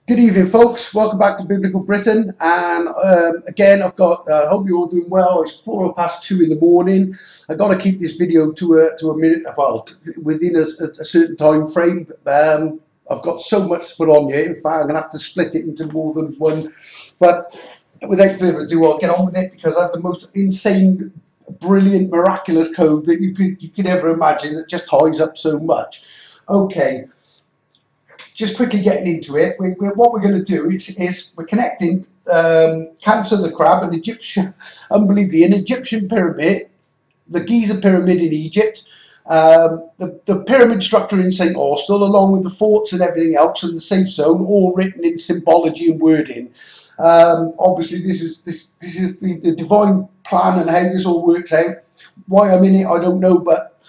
Good evening, folks. Welcome back to Biblical Britain. And again, I've got. Hope you're all doing well. It's 2:04 in the morning. I've got to keep this video to a minute. Well, within a certain time frame. I've got so much to put on here. In fact, I'm gonna have to split it into more than one. But without further ado, I'll get on with it because I have the most insane, brilliant, miraculous code that you could ever imagine that just ties up so much. Okay. Just quickly getting into it, what we're going to do is we're connecting Cancer the crab, an Egyptian, unbelievably, an Egyptian pyramid, the Giza pyramid in Egypt, the pyramid structure in St. Austell, along with the forts and everything else, and the safe zone, all written in symbology and wording. Obviously, this is the divine plan and how this all works out. Why I'm in it, I don't know, but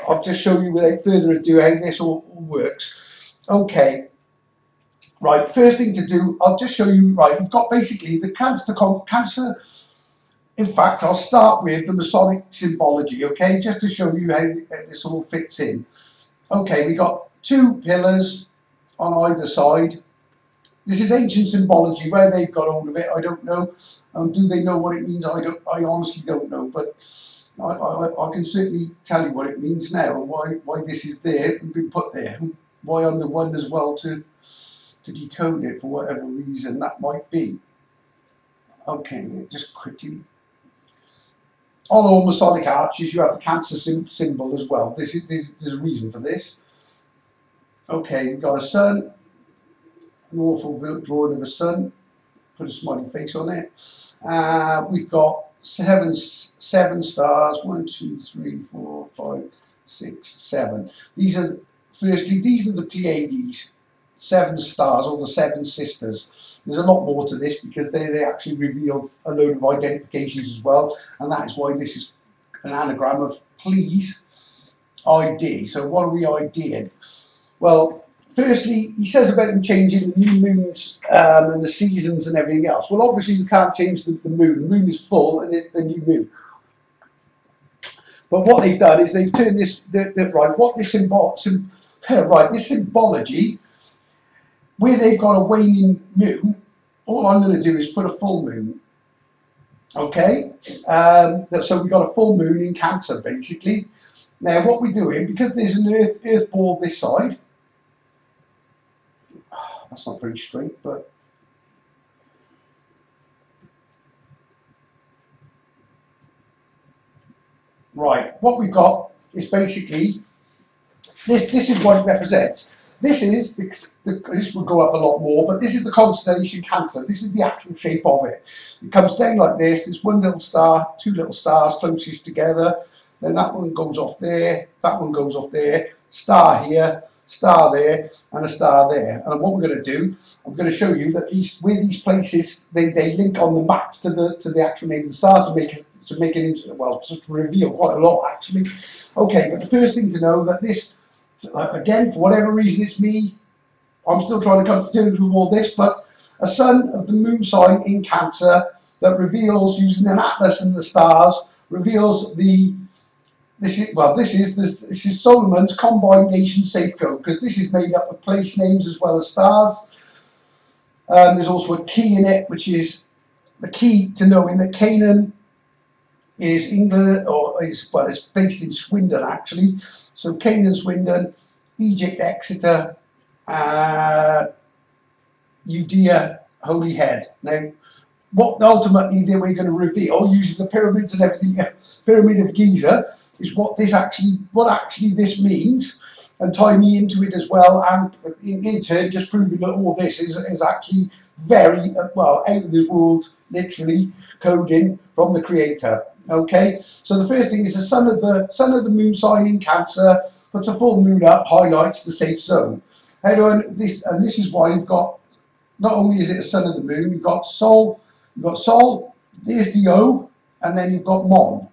I'll just show you without further ado how this all works. Okay, right, first thing to do, I'll just show you, right, we've got basically the cancer, in fact, I'll start with the Masonic symbology, okay, just to show you how this all fits in. Okay, we got two pillars on either side. This is ancient symbology, where they've got hold of it, I don't know. Do they know what it means? I honestly don't know, but I can certainly tell you what it means now, and why this is there and been put there. Why I'm the one as well to decode it for whatever reason that might be. Okay, just quickly. On all Masonic arches you have the Cancer symbol as well. There's a reason for this. Okay, we've got a sun, an awful drawing of a sun. Put a smiley face on it. We've got seven stars. 1, 2, 3, 4, 5, 6, 7. Firstly, these are the Pleiades, 7 stars, or the 7 sisters. There's a lot more to this because they actually reveal a load of identifications as well, and that is why this is an anagram of please ID. So what are we IDing? Well, firstly, he says about them changing the new moons and the seasons and everything else. Well, obviously you can't change the moon. The moon is full and it's a new moon. But what they've done is they've turned this, this symbology, where they've got a waning moon, all I'm going to do is put a full moon. Okay, so we've got a full moon in Cancer, basically. Now, what we're doing, because there's an earth ball this side, that's not very straight, but right, what we've got is basically this is what it represents. This will go up a lot more, but this is the constellation Cancer. This is the actual shape of it. It comes down like this. There's one little star, two little stars closest together. Then that one goes off there. That one goes off there. Star here, star there, and a star there. And what we're going to do, I'm going to show you that where these places they link on the map to the actual name of the star to reveal quite a lot actually. Okay, but the first thing to know that this. Again, for whatever reason it's me, I'm still trying to come to terms with all this, but a sun of the moon sign in Cancer that reveals, using an atlas and the stars, reveals this is Solomon's combined nation safe code, because this is made up of place names as well as stars. There's also a key in it, which is the key to knowing that Canaan is England, it's based in Swindon actually. So Canaan, Swindon, Egypt, Exeter, Judea, Holy Head. Now, what ultimately we're going to reveal, using the pyramids and everything, Pyramid of Giza, is what actually this means, and tie me into it as well, and in turn just proving that all this is actually very well out of this world, literally coding from the Creator. Okay, so the first thing is the sun of the moon sign in Cancer puts a full moon up, highlights the safe zone. How do I this? And this is why you've got, not only is it a sun of the moon, you've got Sol, there's the O, and then you've got Mon.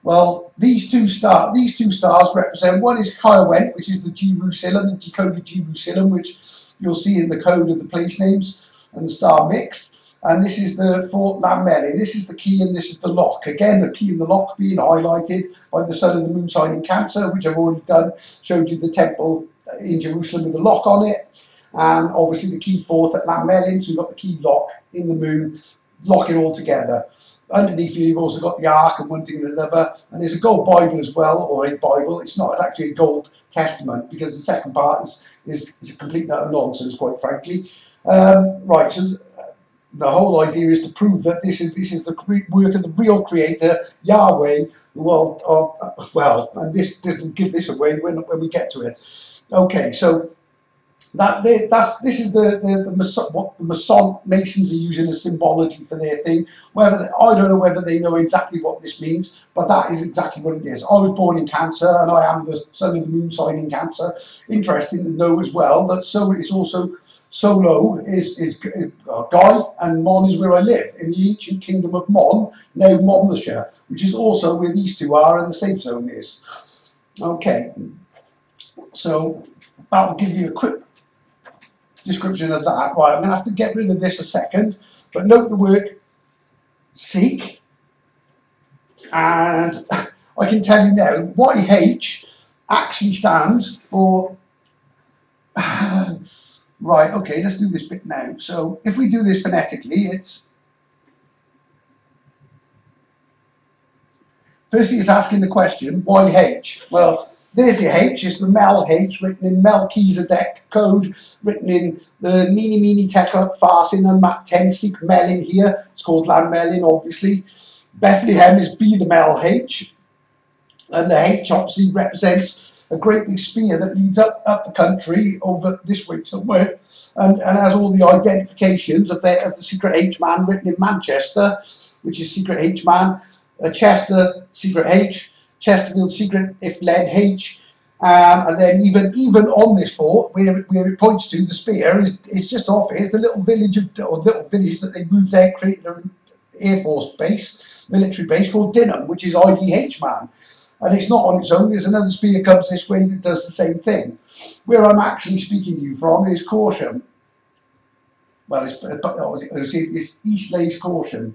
Well, these two stars represent, one is Yhwh, which is the Jerusalem, the decoded Jerusalem, which you'll see in the code of the place names and the star mix. And this is the Fort Lambelli. This is the key and this is the lock. Again, the key and the lock being highlighted by the sun and the moon sign in Cancer, which I've already done, showed you the temple in Jerusalem with the lock on it. and obviously the key fort at Llanmelin, so you've got the key lock in the moon, lock it all together. Underneath you, you've also got the Ark and one thing and another, and there's a gold Bible as well, or a Bible. It's not, it's actually a gold Testament, because the second part is a complete nonsense, quite frankly. Right, so the whole idea is to prove that this is the work of the real creator, Yahweh. Well, and this will give this away when we get to it. Okay, so this is what the Masons are using as symbology for their thing. I don't know whether they know exactly what this means, but that is exactly what it is. I was born in Cancer, and I am the son of the moon sign in Cancer. Interesting to know as well that it's also Solo is Guy, and Mon is where I live, in the ancient kingdom of Mon, now Monmouthshire, which is also where these two are and the safe zone is. Okay, so that will give you a quick description of that. Right, I'm going to have to get rid of this a second, but note the word seek, and I can tell you now, YH actually stands for right, okay, let's do this bit now. So if we do this phonetically, firstly it's asking the question, YH. Well, there's the H, it's the Mel H, written in Melchizedek code, written in the Mini Mini Tetra Farsin and Map 10, Seek Melin here. It's called Llanmelin, obviously. Bethlehem is B the Mel H, and the H obviously represents a great big spear that leads up the country over this way somewhere, and has all the identifications of the secret H man written in Manchester, which is secret H man, Chester secret H, Chesterfield secret if led H, and then even on this fort where it points to the spear is just off here. It's the little village that they moved there, created an Air Force base, military base called Dinham, which is IDH man. And it's not on its own. There's another spear comes this way that does the same thing. Where I'm actually speaking to you from is Corsham. Well, it's Eastleigh's Corsham.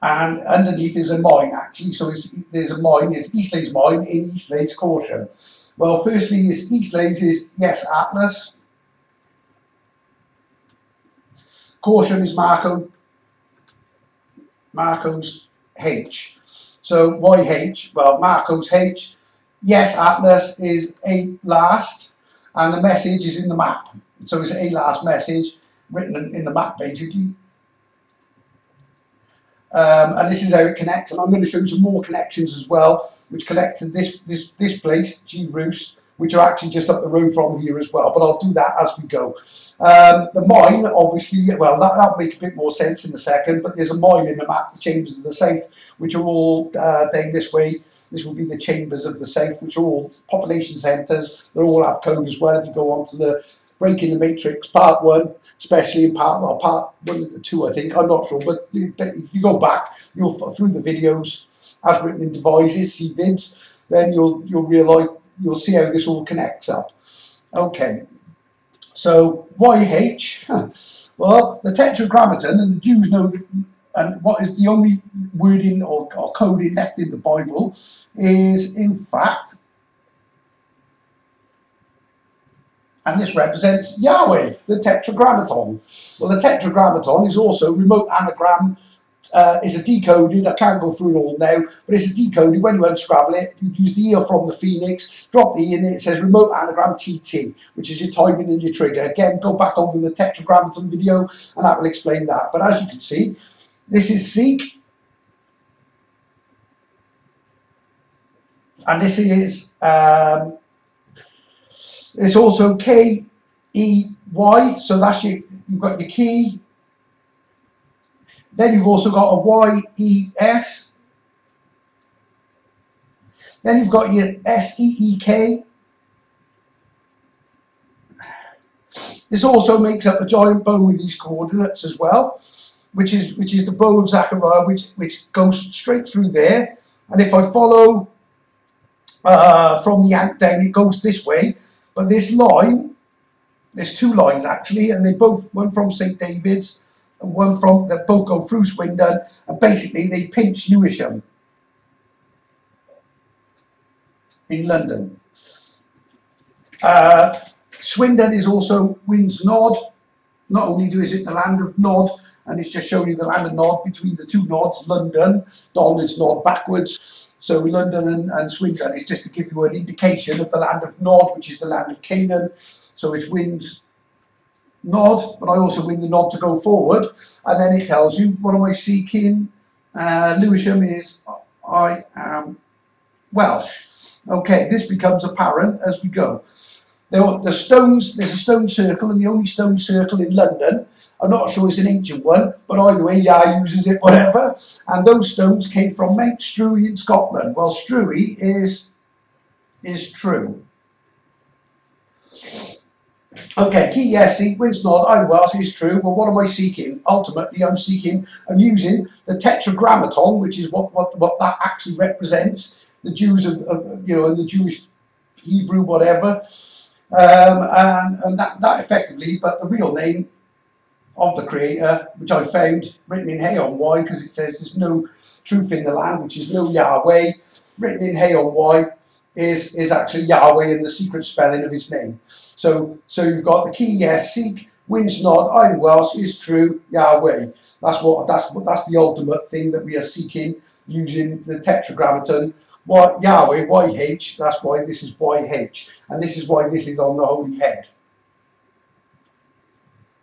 And underneath is a mine, actually. So there's a mine, it's Eastleigh's mine in Eastleigh's Corsham. Well, firstly, Eastleigh's is, yes, Atlas. Corsham is Marco's H. So YH, well, Marco's H, yes, Atlas is a last, and the message is in the map. So it's a last message written in the map, basically. And this is how it connects, and I'm going to show you some more connections as well, which connect to this place, Yhwh, which are actually just up the road from here as well, but I'll do that as we go. The mine, obviously, well, that'll make a bit more sense in a second, but there's a mine in the map, the Chambers of the South, which are all down this way. This will be the Chambers of the South, which are all population centres. They all have code as well. If you go on to the Breaking the Matrix Part 1, especially in Part 1 and 2, I think, I'm not sure, but if you go back, you'll through the videos as written in devices, see vids, then you'll realise, you'll see how this all connects up. Okay, so YH, well, the Tetragrammaton, and the Jews know that, and what is the only wording or coding left in the Bible is, in fact, and this represents Yahweh, the Tetragrammaton. Well, the Tetragrammaton is also remote anagram, is a decoded, I can't go through it all now, but it's a decoded, when you unscramble it, you use the E from the Phoenix, drop the E in it, it says remote anagram TT, which is your timing and your trigger. Again, go back over the Tetragrammaton video and that will explain that. But as you can see, this is Seek, and this is, it's also KEY, so that's you've got your key. Then you've also got a YES. Then you've got your SEEK. This also makes up a giant bow with these coordinates as well, which is the bow of Zechariah, which goes straight through there. And if I follow from the yank down, it goes this way. But this line, there's two lines actually, and they both, one from St. David's and one from, that both go through Swindon, and basically they pinch Lewisham in London. Swindon is also Wind's Nod. Not only is it the land of Nod, and it's just showing you the land of Nod between the two nods, London. Don is Nod backwards. So London and Swindon is just to give you an indication of the land of Nod, which is the land of Canaan. So it's Wind's Nod, but I also win the nod to go forward. And then it tells you, what am I seeking? Lewisham is, I am Welsh. Okay, this becomes apparent as we go. There's a stone circle, and the only stone circle in London. I'm not sure it's an ancient one, but either way, yeah, uses it, whatever. And those stones came from Mount Struy in Scotland. Well, Struy is true. Okay, key yes, sequence nod, I'm Welsh is true. Well, what am I seeking? Ultimately, I'm using the tetragrammaton, which is what that actually represents. The Jews of and the Jewish Hebrew, whatever. And that effectively, but the real name of the creator, which I found written in Hey on Y, because it says there's no truth in the land, which is no Yahweh. Written in Hey on Y is actually Yahweh and the secret spelling of his name. So you've got the key yes, seek, wins nod, I'm Welsh is true, Yahweh. That's the ultimate thing that we are seeking using the tetragrammaton. What Yahweh, YH, that's why this is YH, and this is why this is on the Holy Head,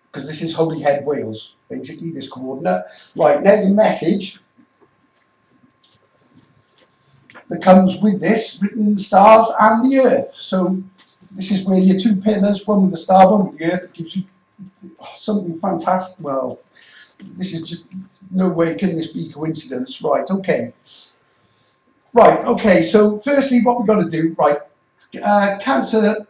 because this is Holy Head, Wales, basically this coordinate. Right, now the message that comes with this, written in the stars and the earth. So this is where your two pillars, one with the star, one with the earth, it gives you something fantastic. Well, this is just, no way can this be coincidence. Right, okay. Right, okay, so firstly what we've got to do, right, Cancer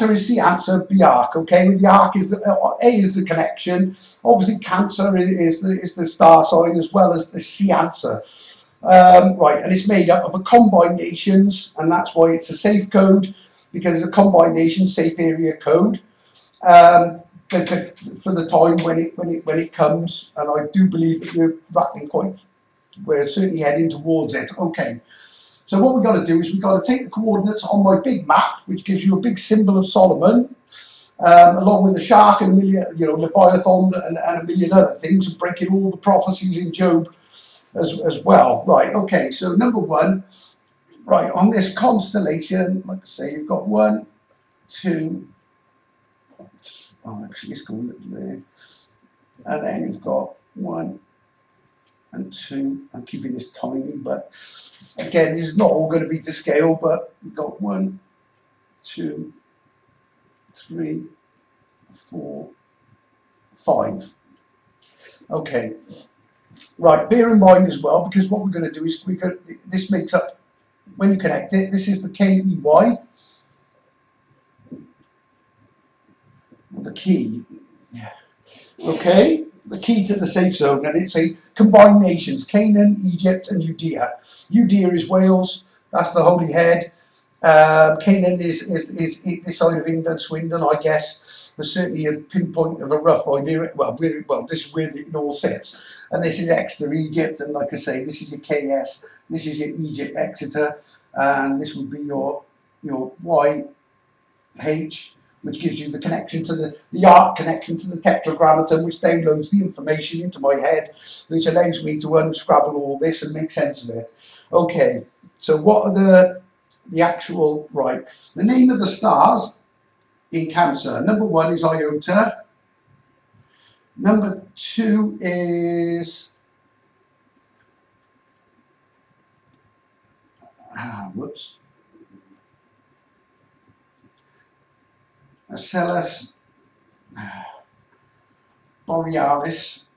is the answer, the arc, okay, with the arc is A is the connection, obviously Cancer is the star sign as well as the C answer. Right, and it's made up of a combined nations, and that's why it's a safe code, because it's a combined nation safe area code for the time when it comes, and I do believe that we're certainly heading towards it. Okay. So what we've got to do is we've got to take the coordinates on my big map, which gives you a big symbol of Solomon, along with a shark and a million, Leviathan and a million other things, and breaking all the prophecies in Job as well. Right, okay, so number one, right, on this constellation, like I say, you've got 1, 2, actually it's going there, and then you've got 1 and 2. I'm keeping this tiny, but again, this is not all going to be to scale, but we've got 1, 2, 3, 4, 5. Okay, right, bear in mind as well, because what we're going to do is this makes up, when you connect it, this is the KEY, the key, okay, the key to the safe zone, and it's a combined nations, Canaan, Egypt and Judea. Judea is Wales, that's the Holy Head. Canaan is this side of England, Swindon, I guess. There's certainly a pinpoint of a rough idea. Well, this is where it all sits. And this is Exeter, Egypt, and like I say, this is your KS, this is your Egypt, Exeter, and this would be your YH, which gives you the connection to the arc connection to the tetragrammaton, which downloads the information into my head, which allows me to unscrabble all this and make sense of it. Okay, so what are the actual, right, the name of the stars in Cancer. Number 1 is Iota. Number 2 is, whoops, Acellus Borealis.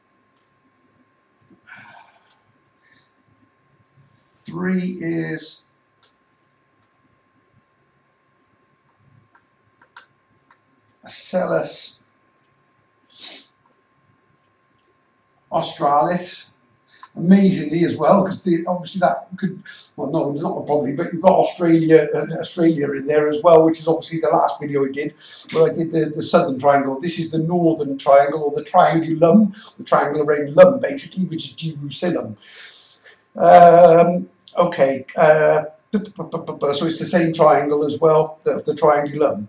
3 is Acellus Australis. Amazingly as well, because obviously that could, well, no, it's not probably, but you've got Australia in there as well, which is obviously the last video I did, where I did the southern triangle. This is the northern triangle, or the triangulum, the triangle around Lum, basically, which is Jerusalem. Okay, so it's the same triangle as well, the triangulum.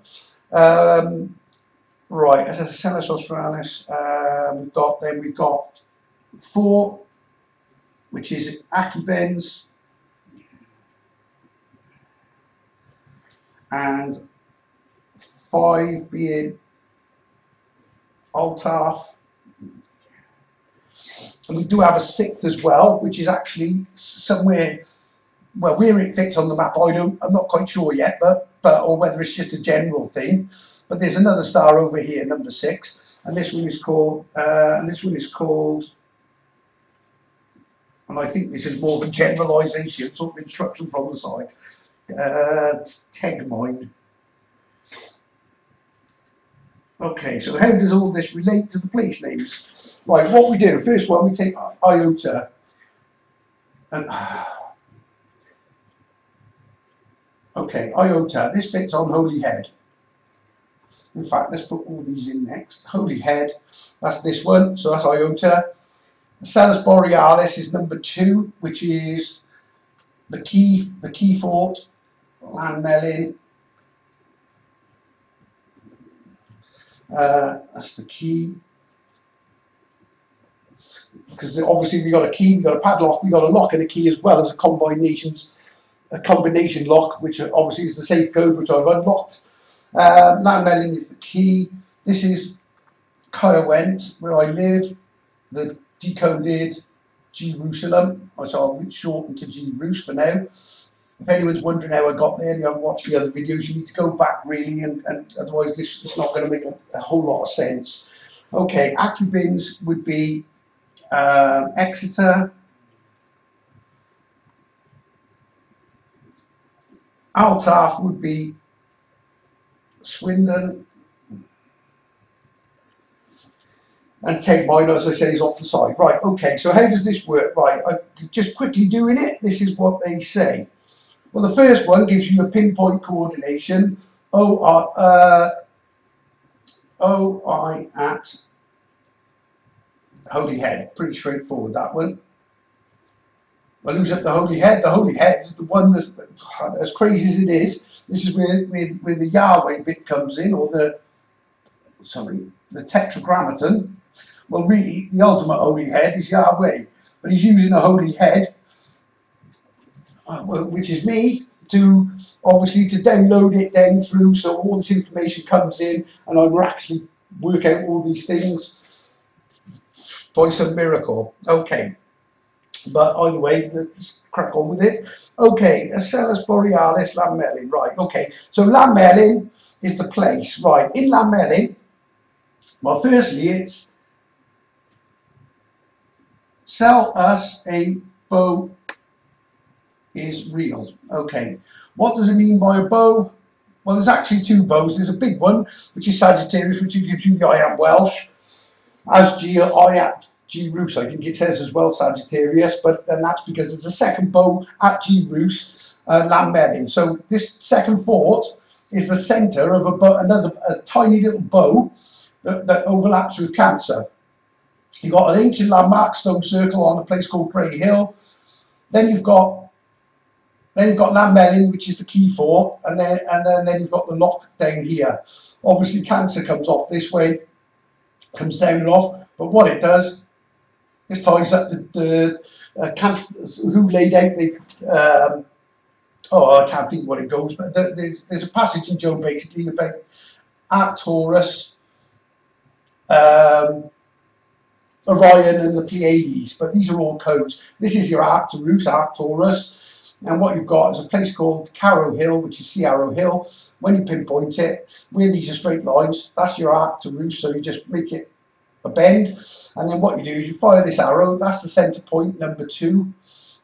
Right, as a Celis Australis, we've got 4, which is Acubens, and 5 being Altaf. And we do have a 6th as well, which is actually somewhere, well, where it fits on the map, I'm not quite sure yet, but or whether it's just a general thing. But there's another star over here, number 6, and this one is called, and I think this is more of a generalisation, sort of instruction from the side, Tegmine. Okay, so how does all this relate to the place names? Right, what we do, first one, we take Iota, and okay, Iota, this fits on Holy Head. In fact, let's put all these in next. Holy Head, that's this one, so that's Iota. Salus Borealis is number 2, which is the key fort, Llanmelin. That's the key. Because obviously we got a key, we got a padlock, we got a lock and a key, as well as a combination lock, which obviously is the safe code which I've unlocked. Llanmelin is the key. This is Caerwent, where I live. The decoded Jerusalem, which I'll shorten to G-Rus for now. If anyone's wondering how I got there and you haven't watched the other videos, you need to go back really, and otherwise this is not going to make a whole lot of sense. Okay, Acubins would be Exeter, Altaf would be Swindon, and Tegmine, as I say, is off the side. Right, okay, so how does this work? Right, just quickly doing it, this is what they say. Well, the first one gives you a pinpoint coordination, OI at Holy Head. Pretty straightforward, that one. I lose up the Holy Head. The Holy Head is the one that's, as crazy as it is, this is where the Yhwh bit comes in, or the Tetragrammaton. Well, really, the ultimate Holy Head is Yhwh, but he's using a Holy Head, which is me, to obviously to download it down through, so all this information comes in, and I actually work out all these things by some miracle. Okay, but either way, let's crack on with it. Okay, Salus Borealis, Llanmelin. Right, okay, so Llanmelin is the place. Right, in Llanmelin, well, firstly, it's sell us a bow is real. Okay, what does it mean by a bow? Well, there's actually 2 bows. There's a big one, which is Sagittarius, which gives you the I am Welsh, as I at G-Rus, I think it says as well, Sagittarius, but then that's because there's a second bow at G-Rus, Llanmelin. So this second fort is the centre of a tiny little bow that overlaps with Cancer. You've got an ancient landmark stone circle on a place called Grey Hill. Then you've got Llanmelin, which is the key fort, and then you've got the lock down here. Obviously, Cancer comes off this way, comes down and off. But what it does, this ties up the Cancer, who laid out the. I can't think what it goes, but there's a passage in Job basically about Arcturus, Orion and the Pleiades, but these are all codes. This is your Arcturus, and what you've got is a place called Carrow Hill, which is Sea Arrow Hill. When you pinpoint it, where these are straight lines, that's your Arcturus, so you just make it a bend, and then what you do is you fire this arrow. That's the centre point, number 2,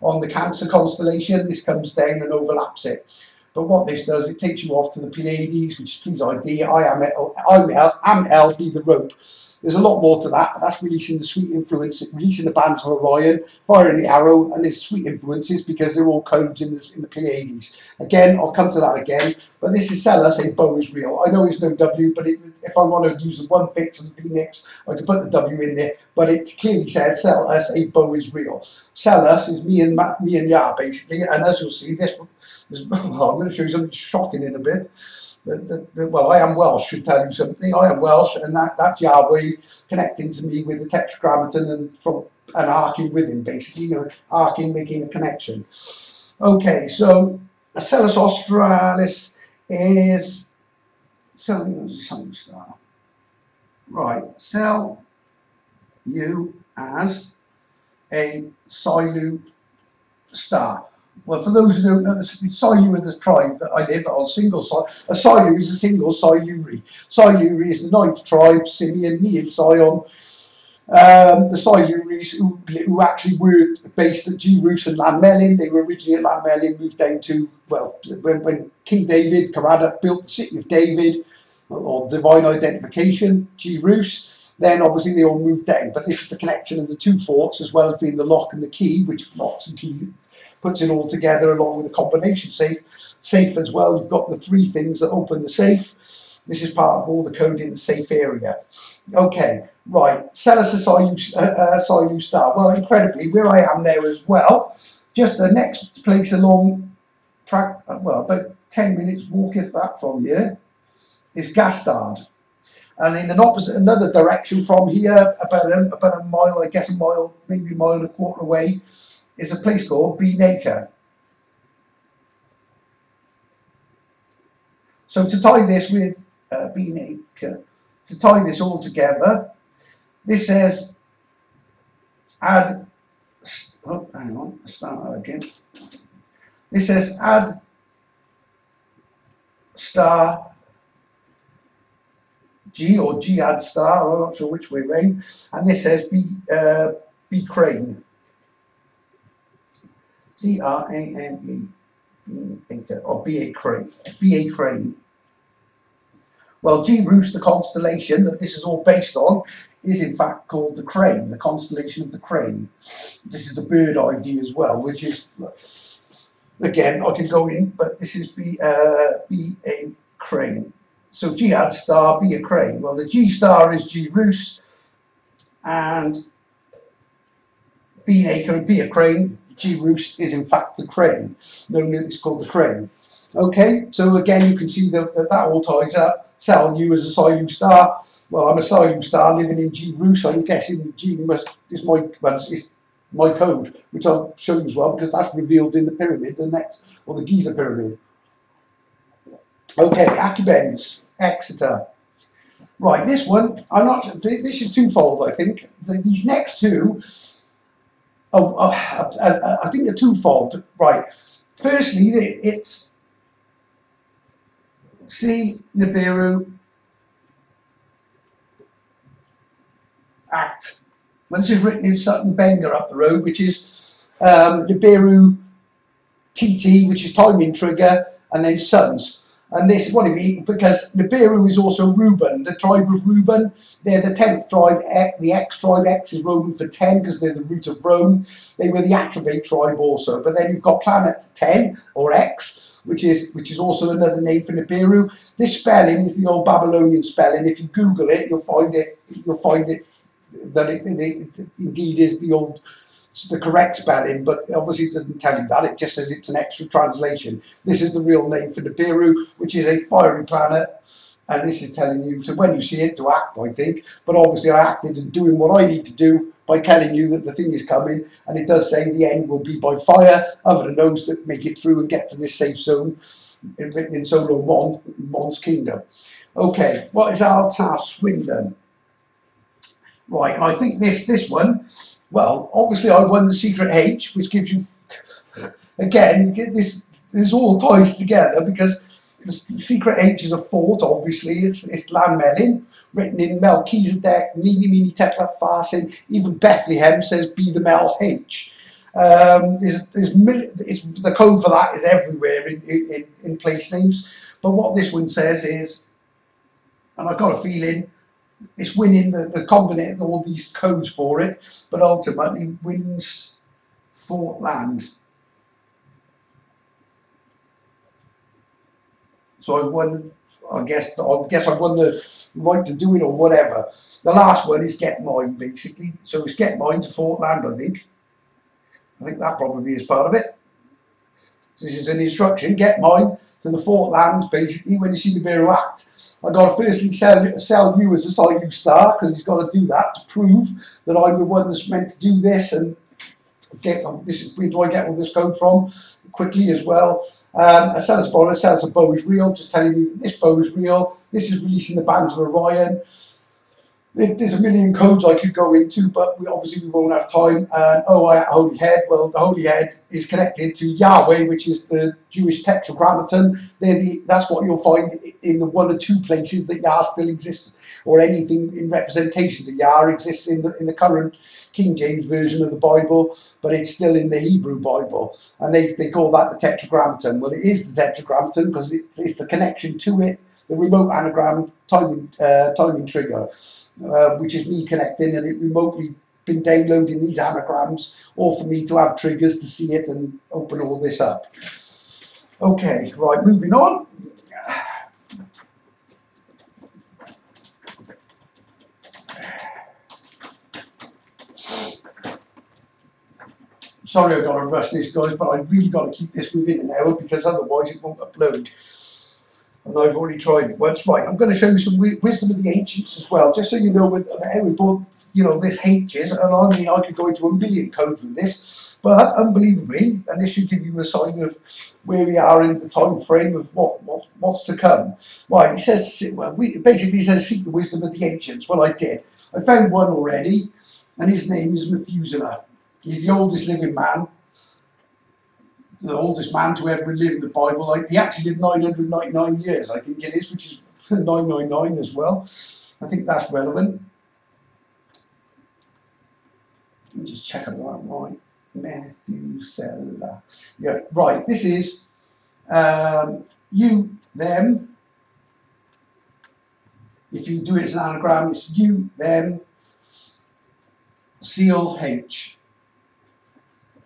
on the Cancer constellation. This comes down and overlaps it. But what this does, it takes you off to the Pleiades, which is please ID, I am L, be the rope. There's a lot more to that, but that's releasing the sweet influence, releasing the bands of Orion, firing the arrow, and there's sweet influences because they're all codes in the Pleiades. Again, I'll come to that again, but this is Sella saying bow is real. I know it's no W, but if I want to use the one fix and the Phoenix, I could put the W in there, but it clearly says Sella say bow is real. Sellus is me and Yhwh basically, and as you'll see, this I'm going to show you something shocking in a bit. well, I am Welsh, should tell you something. I am Welsh, and that's Yhwh connecting to me with the tetragrammaton and arcing with him, basically, arcing, making a connection. Okay, so Acellus australis is some star. Right, sell you as a Yhwh star. Well, for those who don't know, the Yhwh in the tribe that I live on, a Yhwh is a single Yhwh. Yhwh is the 9th tribe, Simeon, Neid, Sion. The Yhwhs who actually were based at Giza and Llanmelin. They were originally at Llanmelin, moved down to, well, when King David, Caradoc, built the city of David, or divine identification, Giza, then obviously they all moved down. But this is the connection of the two forts, as well as being the lock and the key, which locks and key puts it all together, along with the combination safe. Safe as well, you've got the 3 things that open the safe. This is part of all the code in the safe area. Okay, right, sell us a Yhwh star. Well, incredibly, where I am now as well, just the next place along, well, about 10 minutes walk, if that, from here, is Gastard. And in another direction from here, about a mile, I guess a mile, maybe a mile and a quarter away, is a place called Beanacre. So to tie this with Beanacre, to tie this all together, this says add, oh, hang on, start again. This says add star G or G add star, I'm not sure which way round, and this says B crane. C-R-A-N-E, or B-A crane. B-A crane. Well, Yhwh, the constellation that this is all based on, is in fact called the crane, the constellation of the crane. This is the bird ID as well, which is, again, I can go in, but this is B-A crane. So G add star, B a crane. Well, the G star is Yhwh, and Beanacre and B a crane. Yhwh is in fact the crane. It's called the crane. Okay, so again you can see that all ties up. Sell you as a Yhwh star. Well, I'm a Yhwh star living in Yhwh, so I'm guessing the G is my code, which I'll show you as well, because that's revealed in the pyramid, or the Giza pyramid. Okay, Acubens, Exeter. Right, this one, this is twofold, I think. These next two, I think they're twofold. Right, firstly, it's C. Nibiru Act. Well, this is written in Sutton Bender up the road, which is Nibiru TT, which is timing trigger, and then Sons. And this is what it means, because Nibiru is also Reuben, the tribe of Reuben. They're the 10th tribe. The X tribe, X is Roman for 10 because they're the root of Rome. They were the Atrovate tribe also. But then you've got planet 10, or X, which is also another name for Nibiru. This spelling is the old Babylonian spelling. If you Google it, you'll find it that it indeed is the correct spelling, but obviously it doesn't tell you that. It just says it's an extra translation. This is the real name for Nibiru, which is a fiery planet, and this is telling you to, when you see it, to act, I think. But obviously I acted in doing what I need to do by telling you that the thing is coming, and it does say the end will be by fire, other than those that make it through and get to this safe zone, written in Solo Mon's kingdom. Okay, what is Altaf Swindon? Right, and I think this one, well, obviously I won the secret H, which gives you, again, you get this all ties together, because the secret H is a fort, obviously, it's Llanmelin, written in Melchizedek, Mini Tekla Farsin, even Bethlehem says be the Mel H. The code for that is everywhere in place names, but what this one says is, and I've got a feeling, it's winning the combination, all these codes for it, but ultimately wins Fort Land. So I've won, I guess I've won the right to do it or whatever. The last one is Get Mine, basically. So it's Get Mine to Fort Land, I think. I think that probably is part of it. So this is an instruction, Get Mine to the fort land, basically, when you see the Bureau Act. I've got to firstly sell you as a Yhwh star, because he's got to do that to prove that I'm the one that's meant to do this, and where do I get all this code from? Quickly as well. A seller's bonus says a bow is real, just telling you that this bow is real. This is releasing the bands of Orion. There's a million codes I could go into, but obviously we won't have time. Holy Head. Well, the Holy Head is connected to Yhwh, which is the Jewish tetragrammaton. That's what you'll find in the one or two places that Yhwh still exists, or anything in representation that Yhwh exists in the current King James version of the Bible, but it's still in the Hebrew Bible, and they call that the tetragrammaton. Well, it is the tetragrammaton because it's the connection to it, the remote anagram timing trigger. Which is me connecting, and it remotely been downloading these anagrams, all for me to have triggers to see it and open all this up. Okay, right, moving on. Sorry I've got to rush this, guys, but I really got to keep this within an hour, because otherwise it won't upload. And I've already tried it once. Right, I'm going to show you some wisdom of the ancients as well, just so you know how important, this H is. And I mean, I could go into a million codes with this, but unbelievably, and this should give you a sign of where we are in the time frame of what's to come. Right, it says, basically says, seek the wisdom of the ancients. Well, I did. I found one already, and his name is Methuselah. He's the oldest living man. The oldest man to ever live in the Bible. He actually lived 999 years, I think it is, which is 999 as well. I think that's relevant. Let me just check it out right. Methuselah. Yeah, right. This is you, them. If you do it as an anagram, it's you, them, seal H.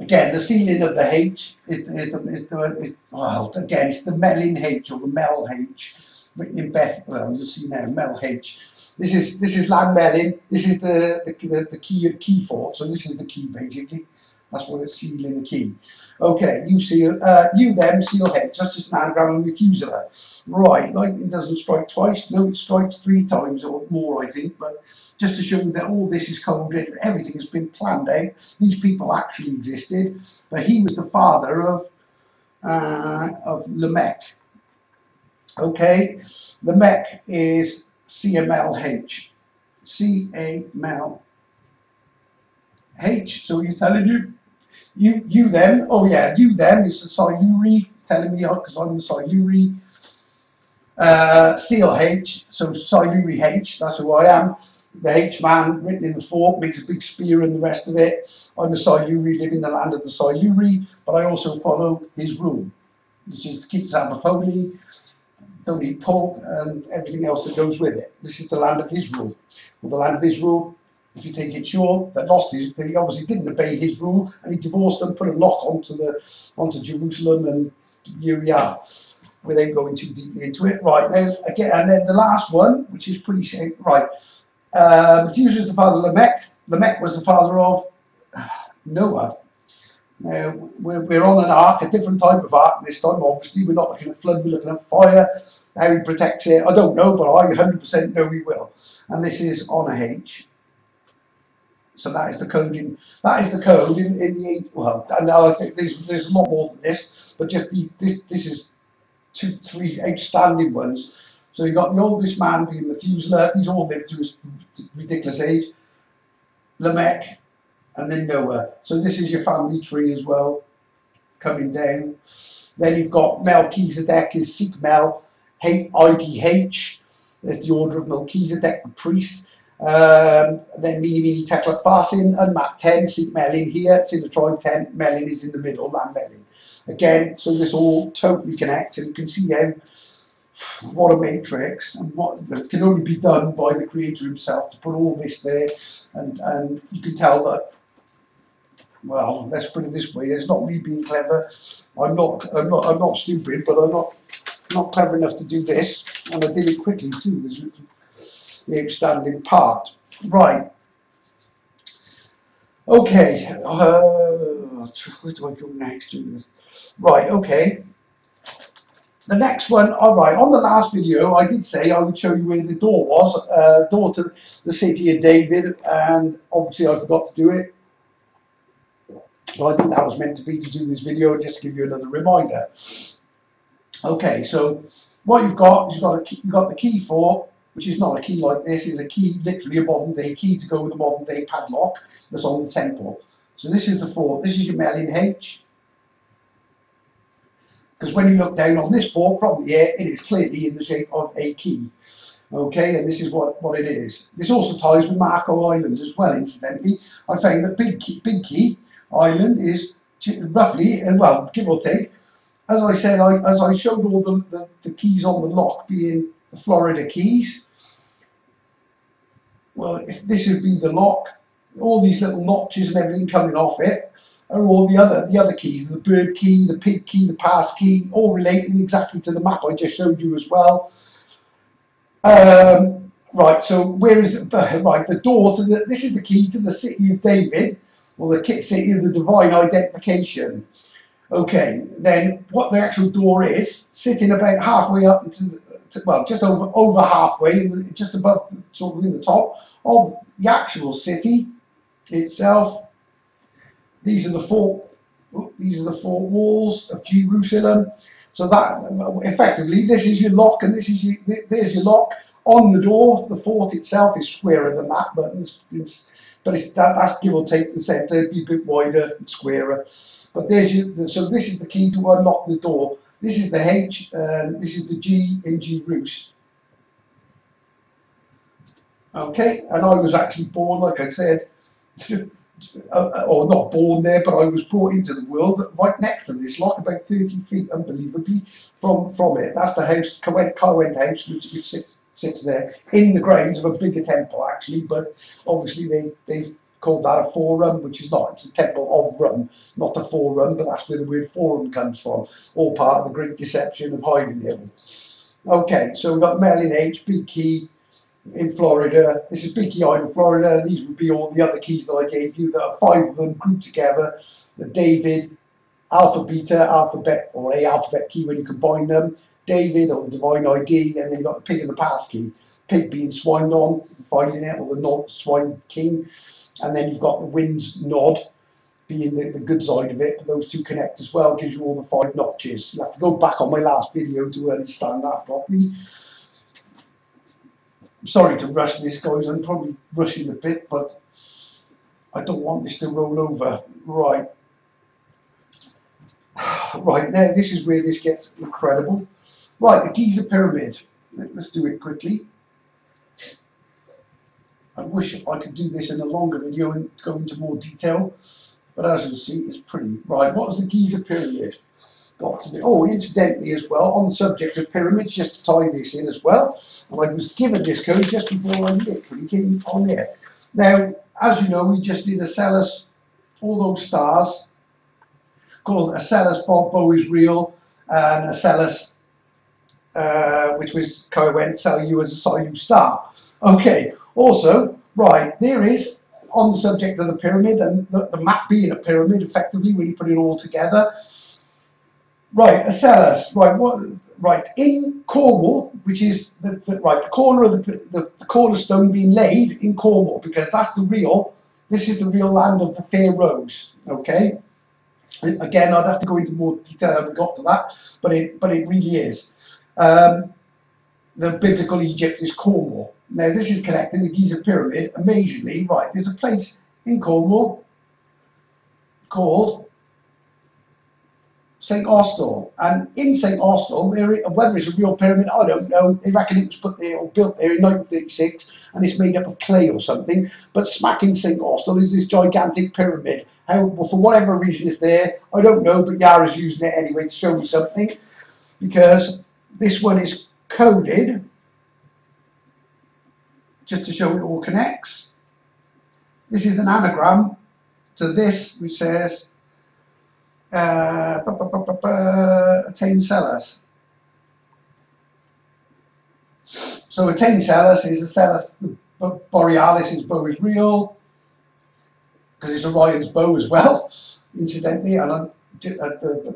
Again, the sealing of the H again, it's the Melin H, or the Mel H, written in well, you'll see now, Mel H. This is Lang Melin. This is the key fort. So this is the key, basically. That's what it's sealing the key. Okay, you them seal H. That's just an anagram of Methuselah. Right, lightning doesn't strike twice. No, it strikes 3 times or more, I think. But just to show you that all this is coded, everything has been planned out. These people actually existed, but he was the father of Lamech. Okay, Lamech is CMLH. CMLH. So he's telling you them. Oh yeah, you them is the Yhwh, telling me because I'm the Yhwh. Seal H, so Yhwh H, that's who I am. The H man written in the fort, makes a big spear and the rest of it. I'm a Yhwh, live in the land of the Yhwh, but I also follow his rule, which is to keep the Sabbath holy, don't eat pork, and everything else that goes with it. This is the land of his rule. Well, the land of his rule, if you take it short, he obviously didn't obey his rule, and he divorced them, put a lock onto Jerusalem, and here we are, without going too deeply into it. Right, now again, and then the last one, which is pretty safe. Right, Methuselah was the father of Lamech. Lamech was the father of Noah. Now we're on an ark, a different type of ark this time. Obviously, we're not looking at flood, we're looking at fire. How he protects it, I don't know, but I 100% know he will. And this is on a H. So that is the code in the well. And I think there's a lot more than this, but just this is 2, 3 outstanding ones. So you've got the oldest man being Methuselah. He's all lived to his ridiculous age. Lamech, and then Noah. So this is your family tree as well, coming down. Then you've got Melchizedek is Sikh Mel, IDH. There's the order of Melchizedek, the priest. Then Mini Teklak Farsin, and Map 10, Sikh Melin here. It's in the tribe 10. Melin is in the middle, Lam Melin. Again, so this all totally connects, and you can see how what a matrix, and what that can only be done by the creator himself to put all this there, and you can tell that. Well, let's put it this way: it's not me being clever. I'm not stupid, but I'm not clever enough to do this, and I did it quickly too. This the outstanding part, right? Okay, where do I go next? Right, okay. The next one, all right, on the last video, I did say I would show you where the door was, door to the city of David, and obviously I forgot to do it. Well, I think that was meant to be to do this video, just to give you another reminder. Okay, so what you've got is you've got the key for, which is not a key like this, is a key, literally a modern day key to go with a modern day padlock that's on the temple. So this is the fort, this is your Melin H. Because when you look down on this fort from the air, it is clearly in the shape of a key. Okay, and this is what it is. This also ties with Marco Island as well, incidentally. I found that Big Key Island is roughly, and well, give or take, as I said, as I showed all the keys on the lock being the Florida keys. Well, if this would be the lock, all these little notches and everything coming off it are all the other keys, the bird key, the pig key, the pass key, all relating exactly to the map I just showed you as well. Right, so where is it? Right, the door to this is the key to the city of David, or the city of the divine identification. Okay, then what the actual door is, sitting about halfway up into well, just over halfway, just above, sort of in the top of the actual city itself. These are the fort walls of Jerusalem. So that effectively, this is your lock, and there's your lock on the door. The fort itself is squarer than that, but that's give or take the centre, be a bit wider and squarer. But there's so this is the key to unlock the door. This is the H, and this is the G in Jerusalem. Okay, and I was actually born, like I said, or not born there, but I was brought into the world right next to this lock, about 30 feet, unbelievably, from it. That's the house, Coent house, which sits there in the grounds of a bigger temple, actually, but obviously they've called that a forum, which is not. It's a temple of Rum, not a forum, but that's where the word forum comes from, all part of the Great Deception of hiding Hill. Okay, so we've got Melin H, Big Key, in Florida. This is Big Key Island, Florida, and these would be all the other keys that I gave you. There are 5 of them grouped together. The David, Alpha, Beta, Alphabet, or a alphabet key when you combine them. David, or the Divine ID, and then you've got the Pig and the Pass key. Pig being swined on, finding it, or the Nod, Swine King. And then you've got the Wind's Nod, being the good side of it. But those two connect as well, gives you all the 5 notches. You have to go back on my last video to understand that properly. Sorry to rush this, guys, I'm probably rushing a bit, but I don't want this to roll over. Right. Right, there, this is where this gets incredible. Right, the Giza Pyramid. Let's do it quickly. I wish I could do this in a longer video and go into more detail, but as you'll see, it's pretty. Right, what is the Giza Pyramid? Got to be. Oh, incidentally as well, on the subject of pyramids, just to tie this in as well, and I was given this code just before I literally came on here. Now, as you know, we just did a Celis, all those stars, called a Celis Bow is Real, and a Celis, which was co-went sell you as a Silu star. Okay, also, right, there is, on the subject of the pyramid, and the map being a pyramid, effectively, when you put it all together. Right, a Celis, right, in Cornwall, which is the corner of the cornerstone being laid in Cornwall, because that's this is the real land of the pharaohs, okay? Again, I'd have to go into more detail how we got to that, but it really is. The biblical Egypt is Cornwall. Now, this is connecting the Giza Pyramid, amazingly, right, there's a place in Cornwall called St. Austell, and in St. Austell, whether it's a real pyramid, I don't know. They reckon it was put there or built there in 1936, and it's made up of clay or something. But smack in St. Austell is this gigantic pyramid. How, well, for whatever reason it's there, I don't know, but Yara's using it anyway to show me something, because this one is coded, just to show it all connects. This is an anagram to this, which says, attain Celis. So attain Celis is a Celis Borealis, his bow is real, because it's Orion's bow as well, incidentally, and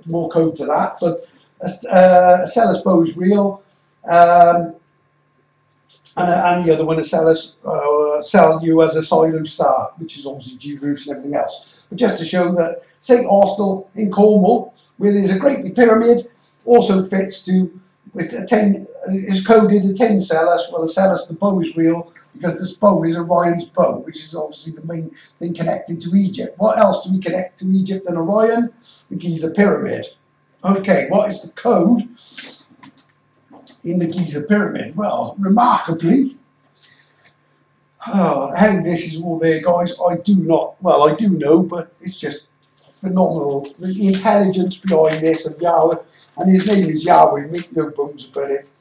more code to that, but a Celis bow is real, and the other one is Celis Yhwh as a Silo star, which is obviously Giza and everything else. But just to show that St. Austell in Cornwall, where there's a great big pyramid, also fits to, with a 10, is coded a 10 Celis. Well, the Celis, the bow is real, because this bow is Orion's bow, which is obviously the main thing connected to Egypt. What else do we connect to Egypt and Orion? The Giza pyramid. Okay, what is the code in the Giza pyramid? Well, remarkably, how this is all there, guys, I do not, well, I do know, but it's just phenomenal. The intelligence behind this of Yhwh, and his name is Yhwh, make no bones about it.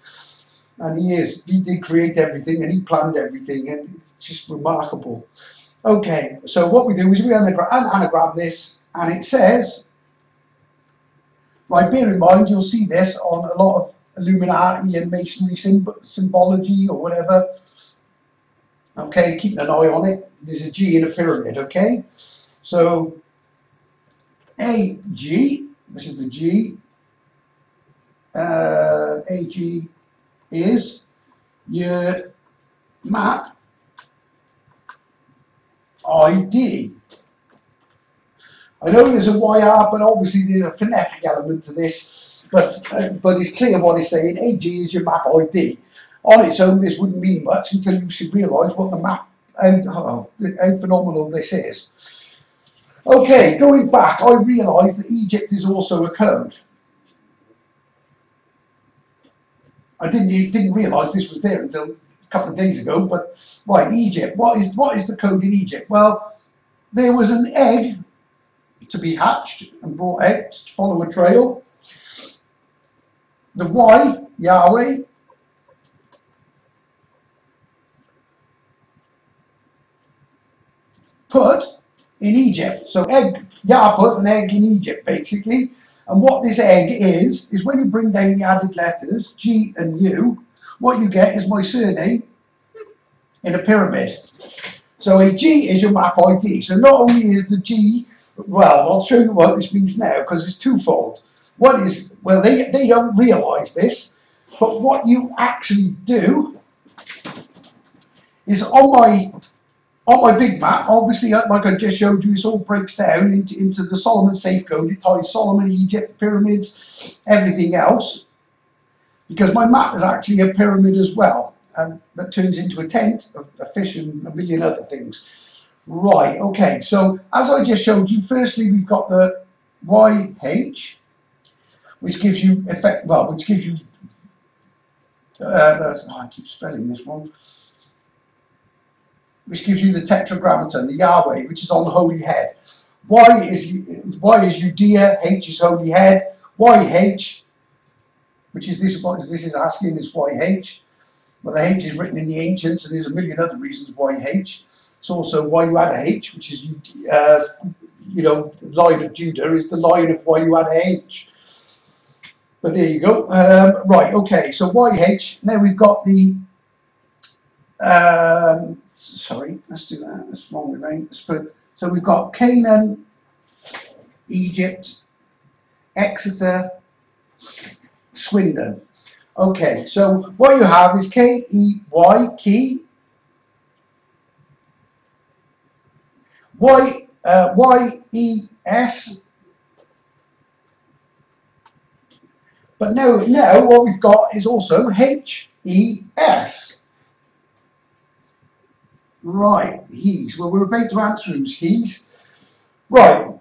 And he did create everything, and he planned everything, and it's just remarkable. Okay, so what we do is we anagram this, and it says, right, bear in mind, you'll see this on a lot of Illuminati and Masonry symbology or whatever. Okay, keeping an eye on it. There's a G in a pyramid, okay? So, AG, this is the G, AG is your map ID. I know there's a YR, but obviously there's a phonetic element to this, but it's clear what it's saying. AG is your map ID. On its own, this wouldn't mean much until you should realise what the map, how phenomenal this is. Okay, going back, I realised that Egypt is also a code. I didn't realise this was there until a couple of days ago, but right, Egypt. What is the code in Egypt? Well, there was an egg to be hatched and brought out to follow a trail. The Y, Yhwh, put in Egypt. So Yhwh put an egg in Egypt, basically. And what this egg is when you bring down the added letters, G and U, what you get is my surname in a pyramid. So a G is your map ID. So not only is the G, well, I'll show you what this means now, because it's twofold. One is, well, they don't realise this, but what you actually do is on my big map, obviously, like I just showed you, this all breaks down into the Solomon safe code. It ties Solomon, Egypt, pyramids, everything else. Because my map is actually a pyramid as well. And that turns into a tent, a fish, and a million other things. Right, okay. So, as I just showed you, firstly, we've got the YH, which gives you I keep spelling this one. Which gives you the tetragrammaton, the Yhwh, which is on the holy head. Y is Judea, H is holy head. YH, which is this, what this is asking, is YH. Well, the H is written in the ancients, and there's a million other reasons YH. It's also why you add a H, which is, you know, the line of Judah is the line of why you add a H. But there you go. Right, okay, so YH. Now we've got the sorry, let's do that. That's wrong way around. Let's put it. So we've got Canaan, Egypt, Exeter, Swindon. Okay, so what you have is K-E-Y, key, Y-E-S. But now what we've got is also H-E-S. Right, he's. Well, we're about to answer who's he's. Right,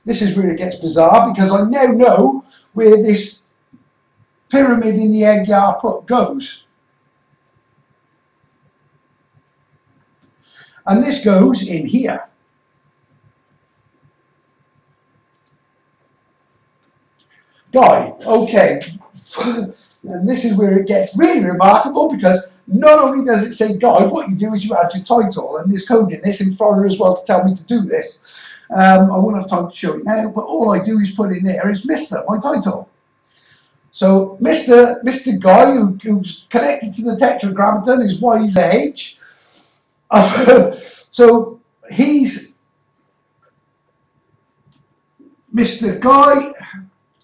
this is where it gets bizarre, because I now know where this pyramid in the egg Yhwh put goes. And this goes in here. Guy, okay. And this is where it gets really remarkable, because not only does it say Guy, what you do is you add your title, and there's code in this in Florida as well to tell me to do this. I won't have time to show it now, but all I do is put in there is Mr., my title. So Mr. Guy, who's connected to the tetragrammaton, is Y is a H. So he's Mr. Guy,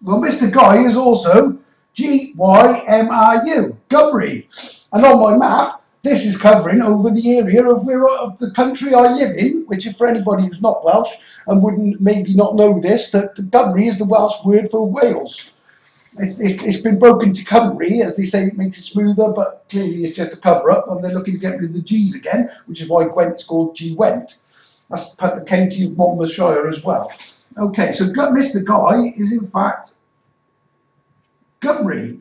well, Mr. Guy is also G-Y-M-R-U, Gymru. And on my map, this is covering over the area of the country I live in, which for anybody who's not Welsh and wouldn't maybe not know this, that Gymru is the Welsh word for Wales. It's been broken to Cymru, as they say, it makes it smoother, but clearly it's just a cover-up, and they're looking to get rid of the G's again, which is why Gwent's called G-Went. That's the county of Monmouthshire as well. Okay, so Mr. Guy is in fact Gymru.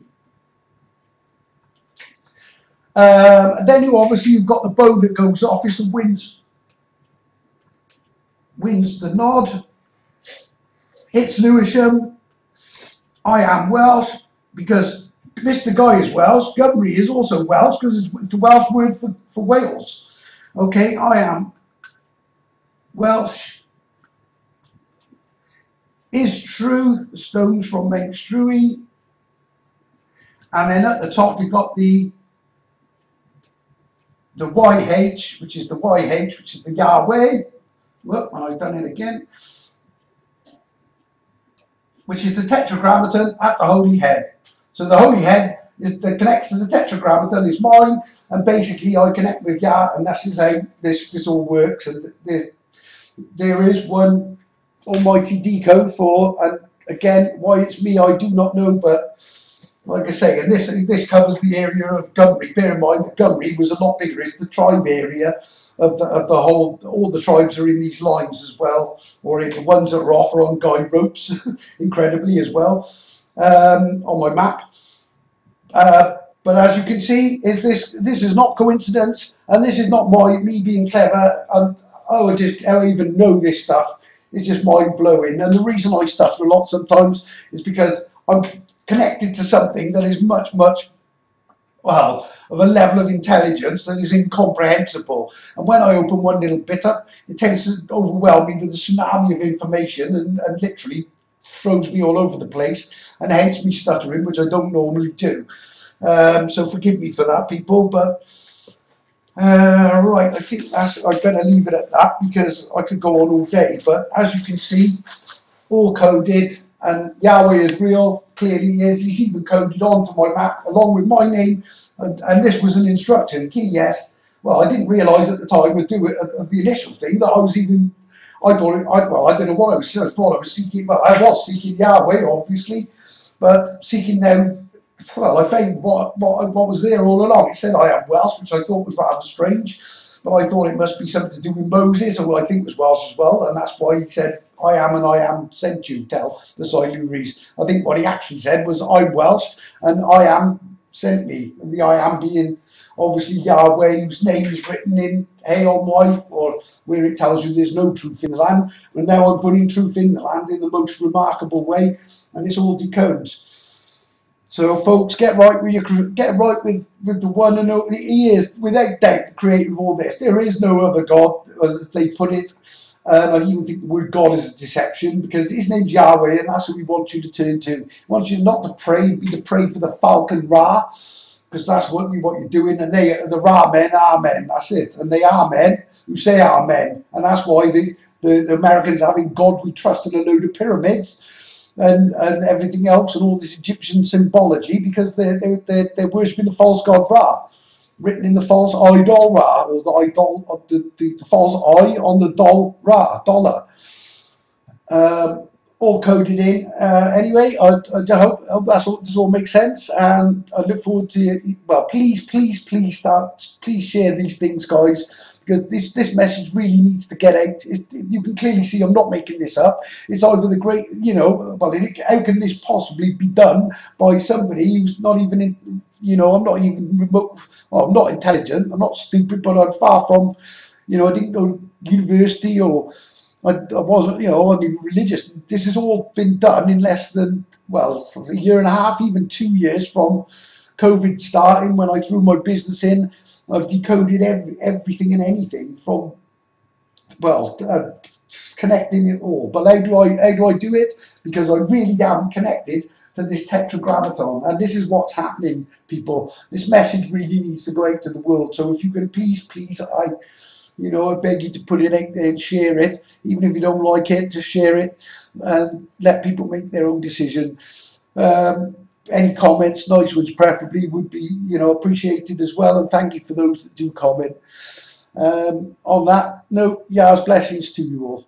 Then you've got the bow that goes off, it's the wins the nod. It's Lewisham. I am Welsh because Mr. Guy is Welsh. Gymru is also Welsh because it's the Welsh word for Wales. Okay, I am Welsh. Is true, the stones from Mount Struy. And then at the top we've got the YH, which is the YH, which is the Yhwh. Well, I've done it again. Which is the tetragrammaton at the holy head. So the holy head is that connects to the tetragrammaton is mine, and basically I connect with Yah, and this is how this all works. And there is one almighty decode for, and again, why it's me I do not know, but like I say, and this covers the area of Gymru. Bear in mind that Gymru was a lot bigger. It's the tribe area of the whole. All the tribes are in these lines as well, or the ones that are off are on guide ropes, incredibly as well, on my map. But as you can see, this is not coincidence, and this is not me being clever. And I even know this stuff. It's just mind blowing. And the reason I stutter a lot sometimes is because I'm connected to something that is much, well, of a level of intelligence that is incomprehensible. And when I open one little bit up, it tends to overwhelm me with a tsunami of information and literally throws me all over the place, and hence me stuttering, which I don't normally do. So forgive me for that, people. But right, I think I'm going to leave it at that because I could go on all day. But as you can see, all coded, and Yhwh is real. Clearly he is. He's even coded onto my map along with my name, and this was an instruction key. Yes, well, I didn't realise at the time of the initial thing that I was even. I thought I don't know what I was. I thought I was seeking. Well, I was seeking Yhwh, obviously, but seeking now. Well, I found what was there all along. It said I am Welsh, which I thought was rather strange, but I thought it must be something to do with Moses, who I think was Welsh as well, and that's why he said, I am and I am sent you, tell the Silures. I think what he actually said was, I'm Welsh and I am sent me. And the I am being obviously Yhwh, whose name is written in Hey on Y, or where it tells you there's no truth in the land. And now I'm putting truth in the land in the most remarkable way, and it's all decodes. So folks, get right with the one and only. He is without doubt the creator of all this. There is no other God, as they put it. I even think the word God is a deception, because his name's Yhwh, and that's who we want you to turn to. He wants you not to pray, be to pray for the Falcon Ra, because that's what you're doing. And the Ra men are men, that's it. And they are men who say amen. And that's why the Americans having God we trust in a load of pyramids and everything else, and all this Egyptian symbology, because they're worshipping the false god Ra, written in the false idol Ra, or the false I on the doll Ra, dollar. All coded in. Anyway, I hope this all makes sense, and I look forward to, well, please share these things, guys, because this message really needs to get out. You can clearly see I'm not making this up. It's either the great, well, how can this possibly be done by somebody who's not even in, I'm not even remote, well, I'm not intelligent, I'm not stupid, but I'm far from, I didn't go to university, or I wasn't, I wasn't even religious. This has all been done in less than, well, a year and a half, even 2 years from COVID starting, when I threw my business in. I've decoded everything and anything from, well, connecting it all. But how do I do it? Because I really am connected to this tetragrammaton, and this is what's happening, people. This message really needs to go out to the world. So if you can please, You know, I beg you to put it out there and share it. Even if you don't like it, just share it and let people make their own decision. Any comments, nice ones preferably, would be, you know, appreciated as well. And thank you for those that do comment. On that note, Yhwh's blessings to you all.